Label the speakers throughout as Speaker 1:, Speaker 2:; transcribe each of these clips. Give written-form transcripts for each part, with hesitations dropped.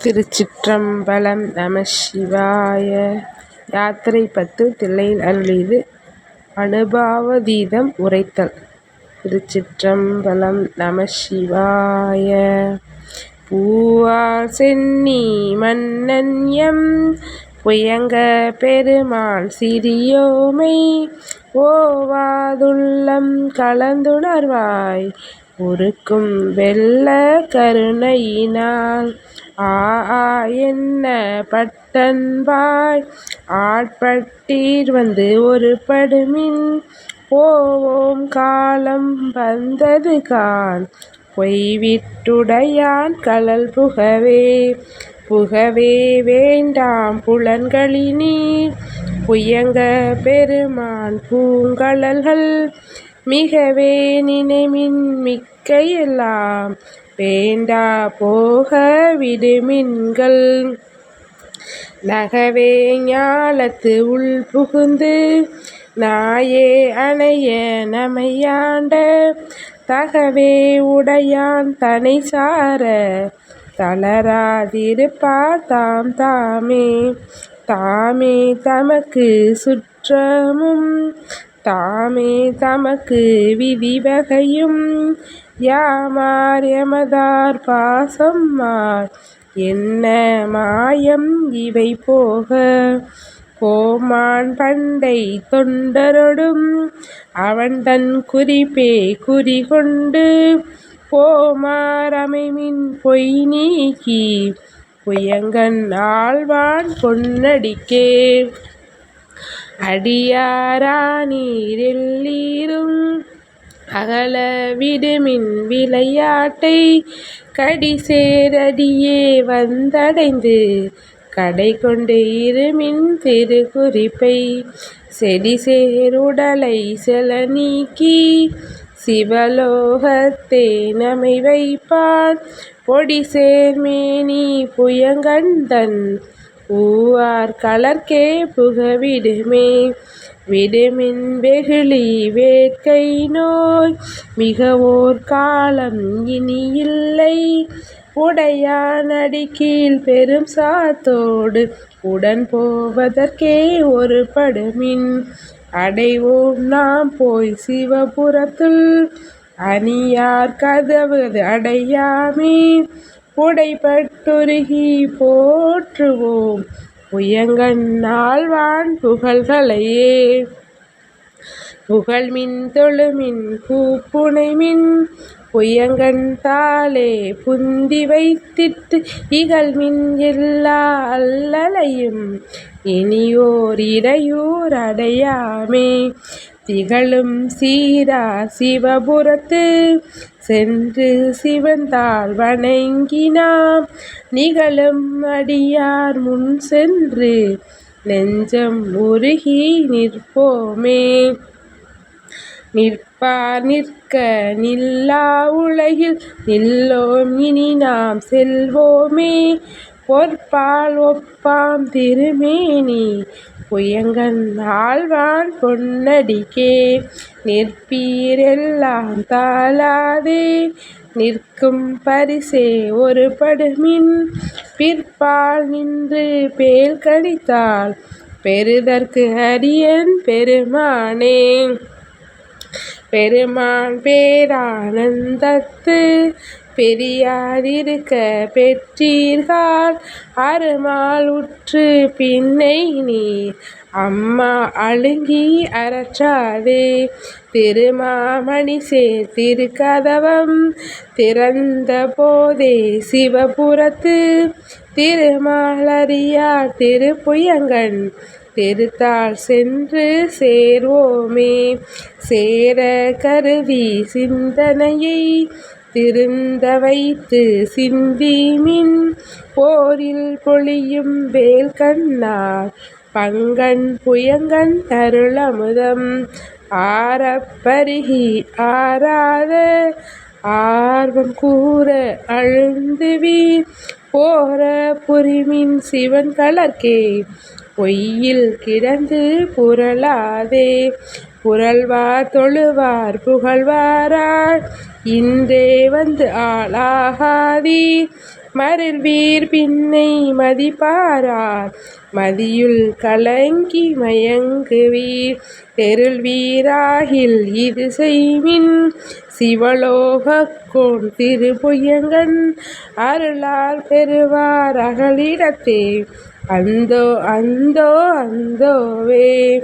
Speaker 1: திருச்சிற்றம்பலம். நம சிவாய. யாத்திரை 10 தில்லையில் அருளியது அனுபாவதீதம் உரைத்தல். திருச்சிற்றம்பலம். நம சிவாய. பூவார் சென்னி மன்னன் எம் புயங்க பெருமான் சிறியோமை ஓவாதுள்ளம் கலந்துணர்வாய் உருக்கும் வெள்ள கருணையினால் என்ன பட்டன்பாய் ஆட்பட்டீர் வந்து ஒரு படுமின் போவோம் காலம் வந்தது காண் பொய்விட்டுடையான் கழல் புகவே வேண்டாம் புலன்களினீர் புயங்க பெருமான் பூங்கழல்கள் மிகவே நினைமின் மிக்க எல்லாம் வேண்டா போக விடுமின்கள் நகவே ஞாலத்து உள் புகுந்து நாயே அணைய நமையாண்ட தகவே உடையான் தனை சார தளராதிருப்பார் தாமே தமக்கு சுற்றமும் தாமே தமக்கு விதிவகையும் யாமார் எமதார் பாசம்மார் என்ன மாயம் இவை போமான் பண்டை தொண்டரொடும் அவன்தன் குறிப்பே குறிகொண்டு போமார் அமைமின் பொய் நீக்கி புயங்கன் ஆழ்வான் பொன்னடிக்கே அடியாரானீரெல்லீரும் அகல விடுமின் விளையாட்டை கடிசேரடியே வந்தடைந்து கடை கொண்டு இருமின் திருக்குறிப்பை செடிசேருடலை செல நீக்கி சிவலோகத்தே நமை வைப்பான் பொடிசேர்மேனி புயங்கண்தன் பூவார் கலர்க்கே விடுமின் வெகுளி வேட்கை நோய் மிகவோர் காலம் இனியில்லை உடையான் அடிக்கீழ் பெரும் சாத்தோடு உடன் போவதற்கே ஒரு படுமின் அடைவோம் நாம் போய் சிவபுரத்துள் அணியார் கதவு அடையாமே புடைப்பட்டுருகி போற்றுவோம் புயங்கன் ஆழ்வான் புகழ்களையே புகழ்மின் தொழுமின் கூப்புனைமின் புயங்கன் தாளே புந்தி வைத்திட்டு இகழ்மின் எல்லா அல்லலையும் இனியோர் இடையூர் அடையாமே திகழும் சீரார் சிவபுரத்து சென்று சிவந்தாள் வணங்கினாம் நிகழும் அடியார் முன் சென்று நெஞ்சம் உருகி நிற்போமே நிற்பார் நிற்க நில்லா உலகில் நில்லோம் இனி நாம் செல்வோமே பொற்பால் ஒப்பாம் திருமேனி புயங்கன் ஆழ்வான் பொன்னடிக்கே நிற்பீரெல்லாம் தாளாதே நிற்கும் பரிசே ஒரு படுமின் பிற்பால் நின்று பேல் கடித்தால் பெறுதற்கு அரியன் பெருமானே பெருமான் பேரானந்தத்து பெரியாதிருக்க பெற்றீர்கள் அருமால் உற்று பின்னை நீர் அம்மா அழுங்கி அரற்றாதே திருமாமணி சேர் திருக்கதவம் திறந்த போதே சிவபுரத்து திருமாலறியார் திருப்புயங்கன் திருத்தாள் சென்று சேர்வோமே சேர கருதி சிந்தனையை திருந்த வைத்து சிந்திமின் போரில் பொழியும் வேல் கண்ணார் பங்கன் புயங்கன் அருளமுதம் ஆரப்பருகி ஆராத ஆர்வம் கூற அழுந்துவீர் போர புரிமின் சிவன் கலர்க்கே பொய்யில் கிடந்து புரளாதே புரள்வார் தொழுவார் புகழ்வாரார் இன்றே வந்து ஆளாகாதீர் மருள்வீர் பின்னை மதிப்பாரார் மதியுள் கலங்கி மயங்குவீர் தெருள்வீராகில் இது செய்மின் சிவலோகக்கோன் திருப்புயங்கன் அருளார் பெறுவார் அகலிடத்தே அந்தோ அந்தோ அந்தோவே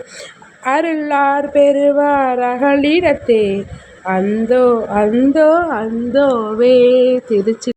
Speaker 1: அருளார் பெறுவார் அகலிடத்தே அந்தோ அந்தோ அந்தோவே. திருச்சி